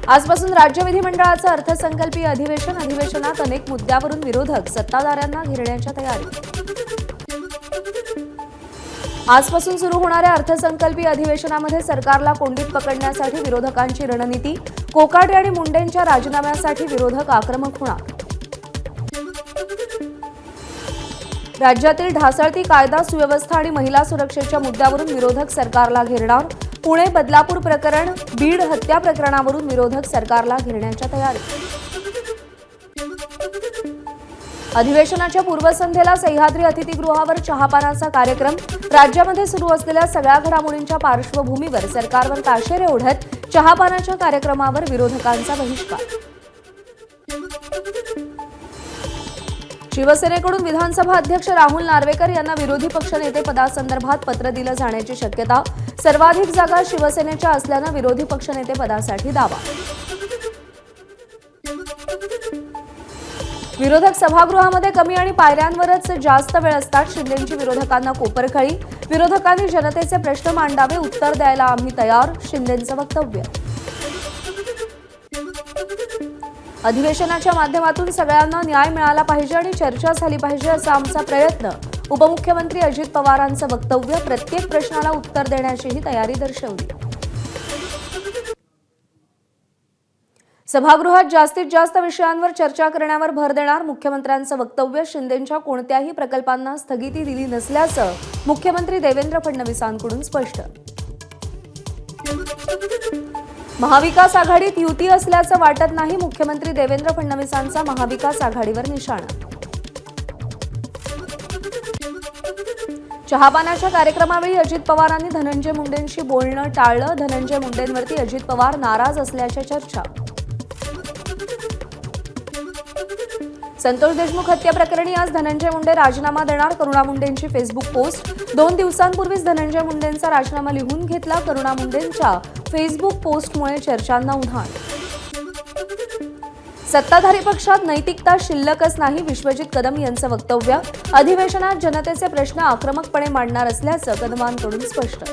आजपासून राज्य विधिमंडळाचं अर्थसंकल्पीय अधिवेशनात अनेक मुद्द्यावरून विरोधक सत्ताधाऱ्यांना घेरण्याच्या तयारी। आजपासून सुरू होणाऱ्या अर्थसंकल्पीय अधिवेशनामध्ये सरकारला कोंडीत पकडण्यासाठी विरोधकांची रणनीती। कोकाटे आणि मुंडेंच्या राजीनाम्यासाठी विरोधक आक्रमक होणार। राज्यातील ढासळती कायदा सुव्यवस्था आणि महिला सुरक्षेच्या मुद्द्यावरून विरोधक सरकारला घेरणार। पुणे बदलापूर प्रकरण, बीड हत्या प्रकरणावरून विरोधक सरकारला घेरण्याच्या तयारी। अधिवेशनाच्या पूर्वसंध्येला सह्याद्री अतिथीगृहावर चहापानाचा कार्यक्रम। राज्यामध्ये सुरू असलेल्या सगळ्या घडामोडींच्या पार्श्वभूमीवर सरकारवर ताशेरे ओढत चहापानाच्या कार्यक्रमावर विरोधकांचा बहिष्कार। शिवसेनेकडून विधानसभा अध्यक्ष राहुल नार्वेकर यांना विरोधी पक्षनेते पदासंदर्भात पत्र दिलं जाण्याची शक्यता। सर्वाधिक जागा शिवसेनेच्या असल्यानं विरोधी पक्षनेते पदासाठी दावा। विरोधक सभागृहामध्ये कमी आणि पायऱ्यांवरच जास्त वेळ असतात। शिंदेंची विरोधकांना कोपरखळी। विरोधकांनी जनतेचे प्रश्न मांडावे, उत्तर द्यायला आम्ही तयार, शिंदेंचं वक्तव्य। अधिवेशनाच्या माध्यमातून सगळ्यांना न्याय मिळाला पाहिजे आणि चर्चा झाली पाहिजे असा आमचा प्रयत्न। उपमुख्यमंत्री अजित पवारांचं वक्तव्य। प्रत्येक प्रश्नाला उत्तर देण्याचीही तयारी दर्शवली। सभागृहात जास्तीत जास्त विषयांवर चर्चा करण्यावर भर देणार मुख्यमंत्र्यांचं वक्तव्य। शिंदेंच्या कोणत्याही प्रकल्पांना स्थगिती दिली नसल्याचं मुख्यमंत्री देवेंद्र फडणवीसांकडून स्पष्ट। महाविकास आघाडीत युती असल्याचं वाटत नाही, मुख्यमंत्री देवेंद्र फडणवीसांचा महाविकास आघाडीवर निशाणा। चहापानाच्या कार्यक्रमावेळी अजित पवारांनी धनंजय मुंडेंशी बोलणं टाळलं। धनंजय मुंडेंवरती अजित पवार नाराज असल्याच्या चर्चा। संतोष देशमुख हत्या प्रकरणी आज धनंजय मुंडे राजीनामा देणार। करुणा मुंडेंची फेसबुक पोस्ट। 2 दिवसांपूर्वीच धनंजय मुंडेंचा राजीनामा लिहून घेतला। करुणा मुंडेंच्या फेसबुक पोस्टमुळे चर्चांना उधाण। सत्ताधारी पक्षात नैतिकता शिल्लकच नाही, विश्वजित कदम यांचं वक्तव्य। अधिवेशनात जनतेचे प्रश्न आक्रमकपणे मांडणार असल्याचं कदमांकडून स्पष्ट।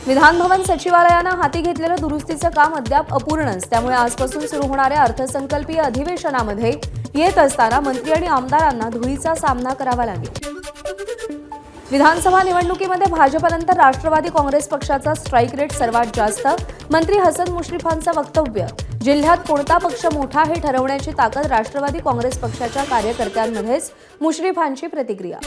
विधान भवन सचिवालयानं हाती घेतलेलं दुरुस्तीचं काम अद्याप अपूर्णच, त्यामुळे आजपासून सुरू होणाऱ्या अर्थसंकल्पीय अधिवेशनामध्ये येत असताना मंत्री आणि आमदारांना धुळीचा सामना करावा लागेल। विधानसभा निवडणुकीमध्ये भाजपनंतर राष्ट्रवादी काँग्रेस पक्षाचा स्ट्राईक रेट सर्वात जास्त। मंत्री हसन मुश्रीफांचं वक्तव्य। जिल्ह्यात कोणता पक्ष मोठा हे ठरवण्याची ताकद राष्ट्रवादी काँग्रेस पक्षाच्या कार्यकर्त्यांमध्येच, मुश्रीफांची प्रतिक्रिया।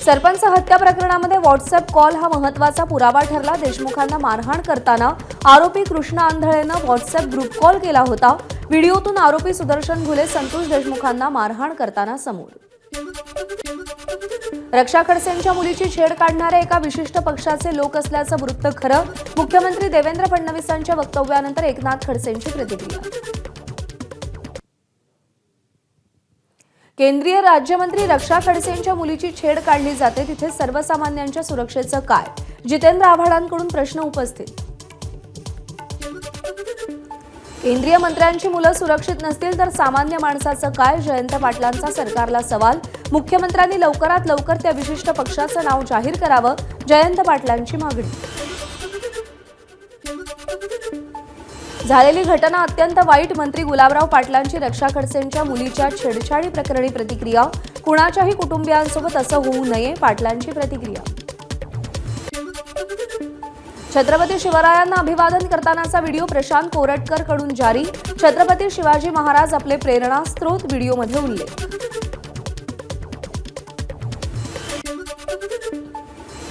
सरपंच हत्या प्रकरणामध्ये व्हॉट्सअप कॉल हा महत्त्वाचा पुरावा ठरला। देशमुखांना मारहाण करताना आरोपी कृष्णा आंधळेनं व्हॉट्सअप ग्रुप कॉल केला होता। व्हिडिओतून आरोपी सुदर्शन घुले संतोष देशमुखांना मारहाण करताना समोर। रक्षा खडसेंच्या मुलीची छेड काढणाऱ्या एका विशिष्ट पक्षाचे लोक असल्याचं वृत्त खरं। मुख्यमंत्री देवेंद्र फडणवीसांच्या वक्तव्यानंतर एकनाथ खडसेंची प्रतिक्रिया। केंद्रीय राज्यमंत्री रक्षा खडसेंच्या मुलीची छेड काढली जाते, तिथे सर्वसामान्यांच्या सुरक्षेचं काय? जितेंद्र आव्हाडांकडून प्रश्न उपस्थित। केंद्रीय मंत्र्यांची मुलं सुरक्षित नसतील तर सामान्य माणसाचं काय? जयंत पाटलांचा सरकारला सवाल। मुख्यमंत्र्यांनी लवकरात लवकर त्या विशिष्ट पक्षाचं नाव जाहीर करावं, जयंत पाटलांची मागणी। झालेली घटना अत्यंत वाईट, मंत्री गुलाबराव पाटलांची रक्षा खडसेंच्या मुलीच्या छेडछाडी प्रकरणी प्रतिक्रिया। कुणाच्याही कुटुंबियांसोबत असं होऊ नये, पाटलांची प्रतिक्रिया। छत्रपती शिवरायांना अभिवादन करतानाचा व्हिडिओ प्रशांत कोरटकर कडून जारी। छत्रपती शिवाजी महाराज आपले प्रेरणास्त्रोत, व्हिडिओमध्ये उल्लेख।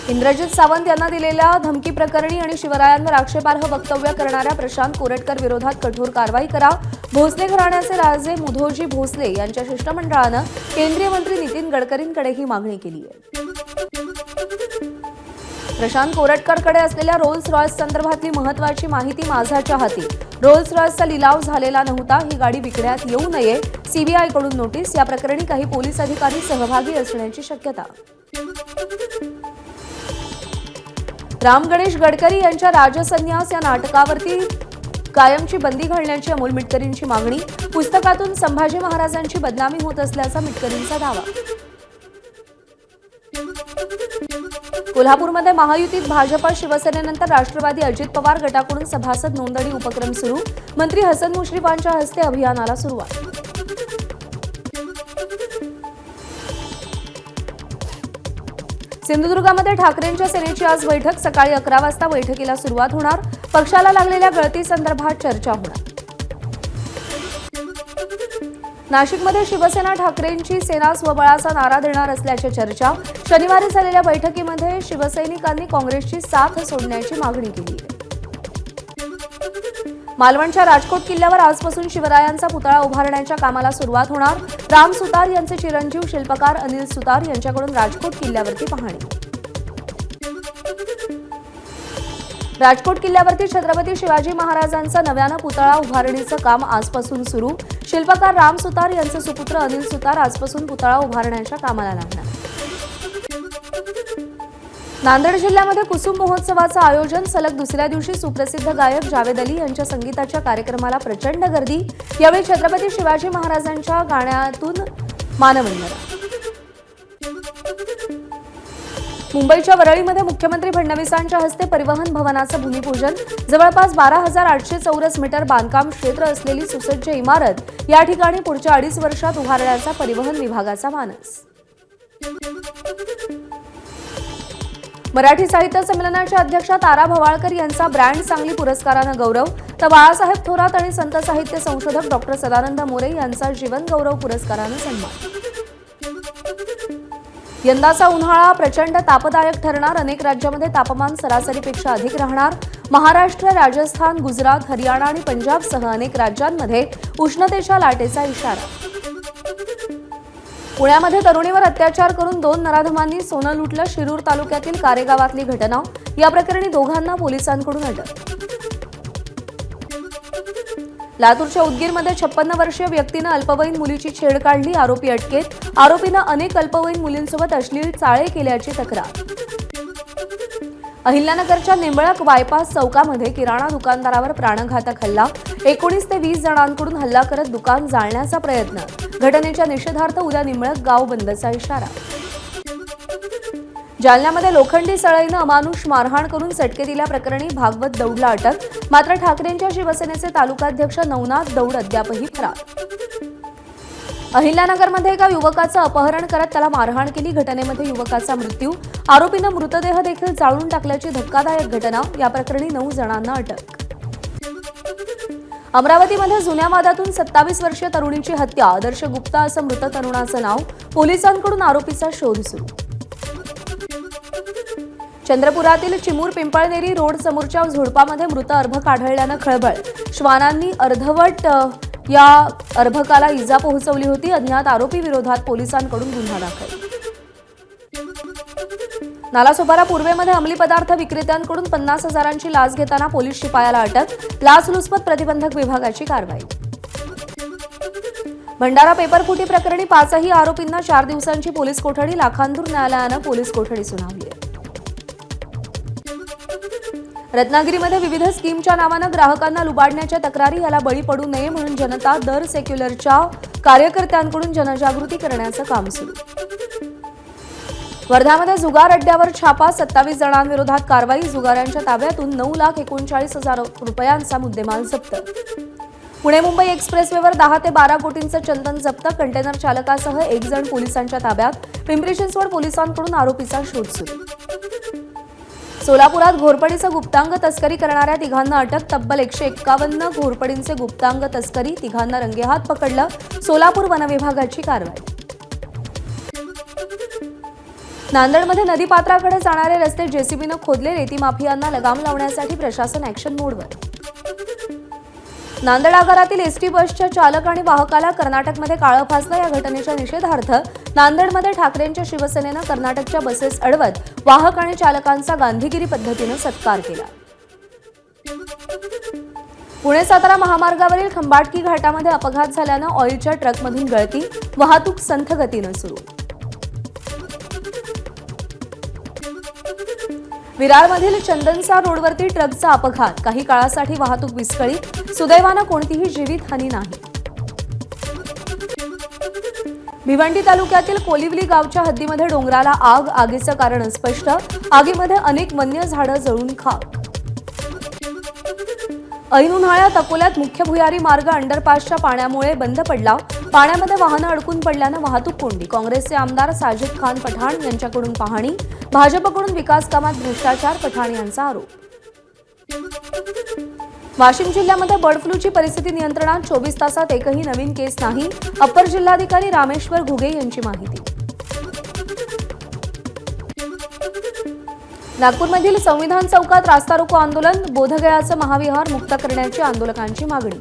इंद्रजित सावंत यांना दिलेल्या धमकी प्रकरणी आणि शिवरायांवर आक्षेपार्ह वक्तव्य करणाऱ्या प्रशांत कोरटकर विरोधात कठोर कारवाई करा। भोसले घराण्याचे राजे मुधोजी भोसले यांच्या शिष्टमंडळानं केंद्रीय मंत्री नितीन गडकरींकडे ही मागणी केली आहे। प्रशांत कोरटकरकडे असलेल्या रोल्स रॉयस संदर्भातली महत्त्वाची माहिती माझाच्या हाती। रोल्स रॉयसचा लिलाव झालेला नव्हता, ही गाडी विकण्यात येऊ नये, सीबीआयकडून नोटीस। या प्रकरणी काही पोलीस अधिकारी सहभागी असण्याची शक्यता। राम गणेश गडकरी यांच्या राजसन्यास या नाटकावरती कायमची बंदी घालण्याची अमोल मिटकरींची मागणी। पुस्तकातून संभाजी महाराजांची बदनामी होत असल्याचा मिटकरींचा दावा। कोल्हापूरमध्ये महायुतीत भाजप शिवसेनेनंतर राष्ट्रवादी अजित पवार गटाकडून सभासद नोंदणी उपक्रम सुरू. मंत्री हसन मुश्रीफांच्या हस्ते अभियानाला सुरुवात. सिंधुदुर्गामध्ये ठाकरेंच्या सेनेची आज बैठक. सकाळी 11 वाजता बैठकीला सुरुवात होणार. पक्षाला लागलेल्या गळतीसंदर्भात चर्चा होणार. नाशिकमध्ये शिवसेना ठाकरेंची सेना स्वबळाचा नारा देणार असल्याची चर्चा. शनिवारी झालेल्या बैठकीमध्ये शिवसैनिकांनी काँग्रेसची साथ सोडण्याची मागणी केली. मालवणच्या राजकोट किल्ल्यावर आजपासून शिवरायांचा पुतळा उभारण्याच्या कामाला सुरुवात होणार. राम सुतार यांचे चिरंजीव शिल्पकार अनिल सुतार यांच्याकडून राजकोट किल्ल्यावरती पाहणी. राजकोट किल्ल्यावरती छत्रपती शिवाजी महाराजांचा नव्यानं पुतळा उभारणीचं काम आजपासून सुरू. शिल्पकार राम सुतार यांचे सुपुत्र अनिल सुतार आजपासून पुतळा उभारण्याच्या कामाला लागणार. नांदेड जिल्ह्यामध्ये कुसुम महोत्सवाचं आयोजन. सलग दुसऱ्या दिवशी सुप्रसिद्ध गायक जावेद अली यांच्या संगीताच्या कार्यक्रमाला प्रचंड गर्दी. यावेळी छत्रपती शिवाजी महाराजांच्या गाण्यातून मानवंदना. मुंबईच्या वरळीमध्ये मुख्यमंत्री फडणवीसांच्या हस्ते परिवहन भवनाचं भूमिपूजन. जवळपास 12,800 चौरस मीटर बांधकाम क्षेत्र असलेली सुसज्ज इमारत या ठिकाणी पुढच्या 2.5 वर्षात उभारण्याचा परिवहन विभागाचा मानस. मराठी साहित्य संमेलनाच्या अध्यक्षा तारा भवाळकर यांचा ब्रँड सांगली पुरस्कारानं गौरव. तर बाळासाहेब थोरात आणि संत साहित्य संशोधक डॉ. सदानंद मोरे यांचा जीवन गौरव पुरस्कारानं सन्मान. यंदाचा उन्हाळा प्रचंड तापदायक ठरणार. अनेक राज्यांमध्ये तापमान सरासरीपेक्षा अधिक राहणार. महाराष्ट्र, राजस्थान, गुजरात, हरियाणा आणि पंजाबसह अनेक राज्यांमध्ये उष्णतेच्या लाटेचा इशारा. पुण्यामध्ये तरुणीवर अत्याचार करून 2 नराधमांनी सोनं लुटलं. शिरूर तालुक्यातील कारेगावातली घटना. या प्रकरणी दोघांना पोलिसांकडून अटक. लातूरच्या उदगीरमध्ये 56 वर्षीय व्यक्तीनं अल्पवयीन मुलीची छेड काढली. आरोपी अटकेत. आरोपीनं अनेक अल्पवयीन मुलींसोबत अश्लील चाळे केल्याची तक्रार. अहिल्यानगरच्या निंबळक बायपास चौकामध्ये किराणा दुकानदारावर प्राणघातक हल्ला. 19 ते 20 जणांकडून हल्ला करत दुकान जाळण्याचा प्रयत्न. घटनेच्या निषेधार्थ उद्या निंबळक गाव बंदचा इशारा. जालन्यामध्ये लोखंडी सळईनं अमानुष मारहाण करून चटके दिल्याप्रकरणी भागवत दौडला अटक. मात्र ठाकरेंच्या शिवसेनेचे तालुकाध्यक्ष नवनाथ दौड अद्यापही फरार. अहिल्यानगरमध्ये एका युवकाचं अपहरण करत त्याला मारहाण केली. घटनेमध्ये युवकाचा मृत्यू. आरोपीनं मृतदेह देखील जाळून टाकल्याची धक्कादायक घटना. या प्रकरणी 9 जणांना अटक. अमरावतीमध्ये जुन्या वादातून 27 वर्षीय तरुणीची हत्या. आदर्श गुप्ता असं मृत तरुणाचं नाव. पोलिसांकडून आरोपीचा शोध सुरू. चंद्रपुरातील चिमूर पिंपळनेरी रोड समोरच्या झोडपामध्ये मृत अर्भक आढळल्यानं खळबळ. श्वानांनी अर्धवट या अर्भकाला इजा पोहोचवली होती. अज्ञात आरोपी विरोधात पोलिसांकडून गुन्हा दाखल. नालासोपारा पूर्वेमध्ये अंमली पदार्थ विक्रेत्यांकडून 50,000ची लाच घेताना पोलीस शिपायाला अटक. लाचलुचपत प्रतिबंधक विभागाची कारवाई. भंडारा पेपरफुटी प्रकरणी 5ही आरोपींना 4 दिवसांची पोलीस कोठडी. लाखांदूर न्यायालयानं पोलीस कोठडी सुनावली. रत्नागिरीमध्ये विविध स्कीमच्या नावानं ग्राहकांना लुबाडण्याच्या तक्रारी. याला बळी पडू नये म्हणून जनता दर सेक्युलरच्या कार्यकर्त्यांकडून जनजागृती करण्याचं काम सुरू. वर्ध्यामध्ये जुगार अड्ड्यावर छापा. 27 जणांविरोधात कारवाई. जुगाऱ्यांच्या ताब्यातून 9,39,000 रुपयांचा मुद्देमाल जप्त. पुणे मुंबई एक्सप्रेसवेवर 10 ते 12 कोटींचं चंदन जप्त. कंटेनर चालकासह 1 जण पोलिसांच्या ताब्यात. पिंपरी चिंचवड पोलिसांकडून आरोपीचा शोध सुरू. सोलापुरात घोरपडीचं गुप्तांग तस्करी करणाऱ्या 3घांना अटक. तब्बल 151 घोरपडींचे गुप्तांग तस्करी. 3घांना रंगेहात पकडलं. सोलापूर वनविभागाची कारवाई. नांदेडमध्ये नदीपात्राकडे जाणारे रस्ते जेसीबीनं खोदले. रेती माफियांना लगाम लावण्यासाठी प्रशासन ॲक्शन मोडवर. नांदेड आगारातील एसटी बसच्या चालक आणि वाहकाला कर्नाटकमध्ये काळं फासलं. या घटनेच्या निषेधार्थ नांदेडमध्ये ठाकरेंच्या शिवसेनेनं कर्नाटकच्या बसेस अडवत वाहक आणि चालकांचा गांधीगिरी पद्धतीनं सत्कार केला. पुणे सातारा महामार्गावरील खंबाटकी घाटामध्ये अपघात झाल्यानं ऑइलच्या ट्रकमधून गळती. वाहतूक संथ गतीनं सुरू. विरारमधील चंदनसा रोडवरती ट्रकचा अपघात. काही काळासाठी वाहतूक विस्कळीत. सुदैवानं कोणतीही जीवितहानी नाही. भिवंडी तालुक्यातील कोलिवली गावच्या हद्दीमध्ये डोंगराला आग, आगीचं कारण स्पष्ट. आगीमध्ये अनेक वन्य झाडं जळून खाक. ऐन उन्हाळ्यात अकोल्यात मुख्य भुयारी मार्ग अंडरपासच्या पाण्यामुळे बंद पडला. पाण्यामध्ये वाहनं अडकून पडल्यानं वाहतूक कोंडी. काँग्रेसचे आमदार साजिद खान पठाण यांच्याकडून पाहणी. भाजपकडून विकास कामात भ्रष्टाचार, पठाण यांचा आरोप. वाशिम जिल्ह्यामध्ये बर्ड फ्लूची परिस्थिती नियंत्रणात. 24 तासात एकही नवीन केस नाही. अप्पर जिल्हाधिकारी रामेश्वर घुगे यांची माहिती. नागपूरमधील संविधान चौकात रास्ता रोको आंदोलन. बोधगयाचं महाविहार मुक्त करण्याची आंदोलकांची मागणी.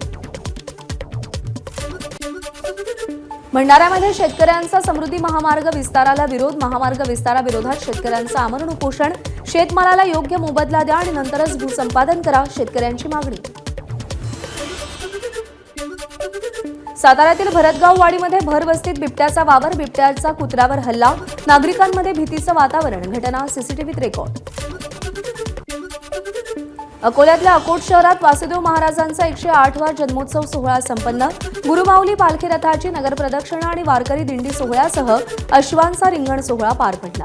भंडाऱ्यामध्ये शेतकऱ्यांचा समृद्धी महामार्ग विस्ताराला विरोध. महामार्ग विस्ताराविरोधात शेतकऱ्यांचं आमरण उपोषण. शेतमालाला योग्य मोबदला द्या आणि नंतरच भूसंपादन करा, शेतकऱ्यांची मागणी. साताऱ्यातील भरतगाव वाडीमध्ये भरवस्तीत बिबट्याचा वावर. बिबट्याचा कुत्र्यावर हल्ला. नागरिकांमध्ये भीतीचं वातावरण. घटना सीसीटीव्हीत रेकॉर्ड. अकोल्यातल्या अकोट शहरात वासुदेव महाराजांचा 108वा जन्मोत्सव सोहळा संपन्न. गुरुमाऊली पालखी रथाची नगरप्रदक्षिणा आणि वारकरी दिंडी सोहळ्यासह अश्वांचा रिंगण सोहळा पार पडला.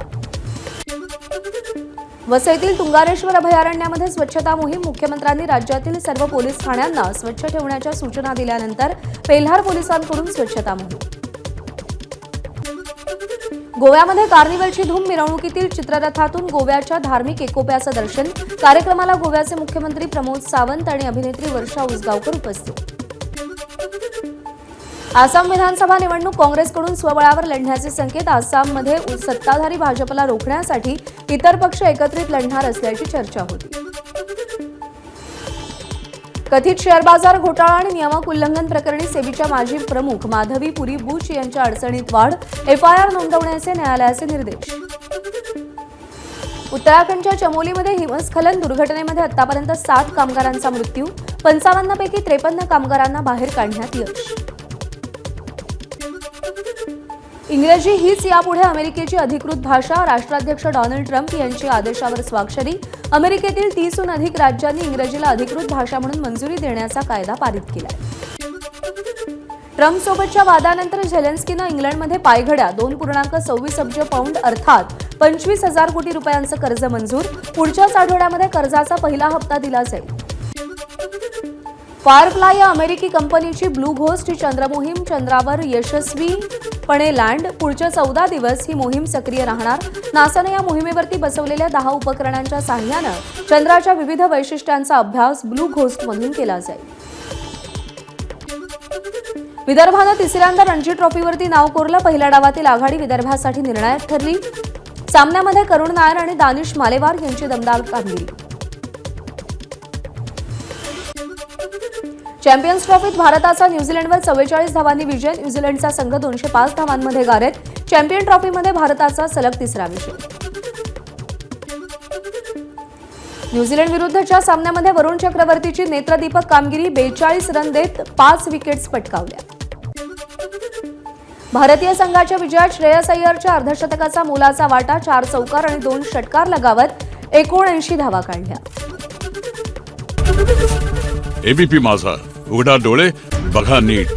वसईतील तुंगारेश्वर अभयारण्यामध्ये स्वच्छता मोहीम. मुख्यमंत्र्यांनी राज्यातील सर्व पोलीस ठाण्यांना स्वच्छ ठेवण्याच्या सूचना दिल्यानंतर पेल्हार पोलिसांकडून स्वच्छता मोहीम. गोव्यामध्ये कार्निवलची धूम. मिरवणुकीतील चित्ररथातून गोव्याच्या धार्मिक एकोप्याचं दर्शन. कार्यक्रमाला गोव्याचे मुख्यमंत्री प्रमोद सावंत आणि अभिनेत्री वर्षा उसगावकर उपस्थित. आसाम विधानसभा निवडणूक. काँग्रेसकडून स्वबळावर लढण्याचे संकेत. आसाममध्ये सत्ताधारी भाजपला रोखण्यासाठी इतर पक्ष एकत्रित लढणार असल्याची चर्चा होती. कथित शेअर बाजार घोटाळा आणि नियामक उल्लंघन प्रकरणी सेबीच्या माजी प्रमुख माधवी पुरी बुच यांच्या अडचणीत वाढ. एफआयआर नोंदवण्याचे न्यायालयाचे निर्देश. उत्तराखंडच्या चमोलीमध्ये हिमस्खलन. दुर्घटनेमध्ये आतापर्यंत 7 कामगारांचा मृत्यू. 55 पैकी 53 कामगारांना बाहेर काढण्यात यश. इंग्रजी हीच यापुढे अमेरिकेची अधिकृत भाषा. राष्ट्राध्यक्ष डोनाल्ड ट्रम्प यांची आदेशावर स्वाक्षरी. अमेरिकेतील 30हून अधिक राज्यांनी इंग्रजीला अधिकृत भाषा म्हणून मंजुरी देण्याचा कायदा पारित केलाय. ट्रम्पसोबतच्या वादानंतर झेलेन्स्कीनं इंग्लंडमध्ये पायघड्या. 2.26 अब्ज पाऊंड अर्थात 25,000 कोटी रुपयांचं कर्ज मंजूर. पुढच्याच आठवड्यामध्ये कर्जाचा पहिला हप्ता दिला जाईल. फायरफ्लाय या अमेरिकी कंपनीची ब्लू घोस्ट ही चंद्रमोहीम चंद्रावर यशस्वीपणे लँड. पुढचे 14 दिवस ही मोहीम सक्रिय राहणार. नासाने या मोहिमेवरती बसवलेल्या 10 उपकरणांच्या सहाय्यानं चंद्राच्या विविध वैशिष्ट्यांचा अभ्यास ब्लू घोस्टमधून केला जाईल. विदर्भानं तिसऱ्यांदा रणजी ट्रॉफीवरती नाव कोरलं. पहिल्या डावातील आघाडी विदर्भासाठी निर्णायक ठरली. सामन्यामध्ये करुण नायर आणि दानिश मालेवार यांची दमदार कामगिरी. चॅम्पियन्स ट्रॉफीत भारताचा न्यूझीलंडवर 44 धावांनी विजय. न्यूझीलंडचा संघ 205 धावांमध्ये गारेत. चॅम्पियन ट्रॉफीमध्ये भारताचा सलग तिसरा विजय. न्यूझीलंड विरुद्धच्या सामन्यामध्ये वरुण चक्रवर्तीची नेत्रदीपक कामगिरी. 42 रन देत 5 विकेट्स पटकावल्या. भारतीय संघाच्या विजयात श्रेयस अय्यरच्या अर्धशतकाचा मोलाचा वाटा. 4 चौकार आणि 2 षटकार लगावत 79 धावा काढल्या. एबीपी माझा, उघडा डोळे बघा नीट.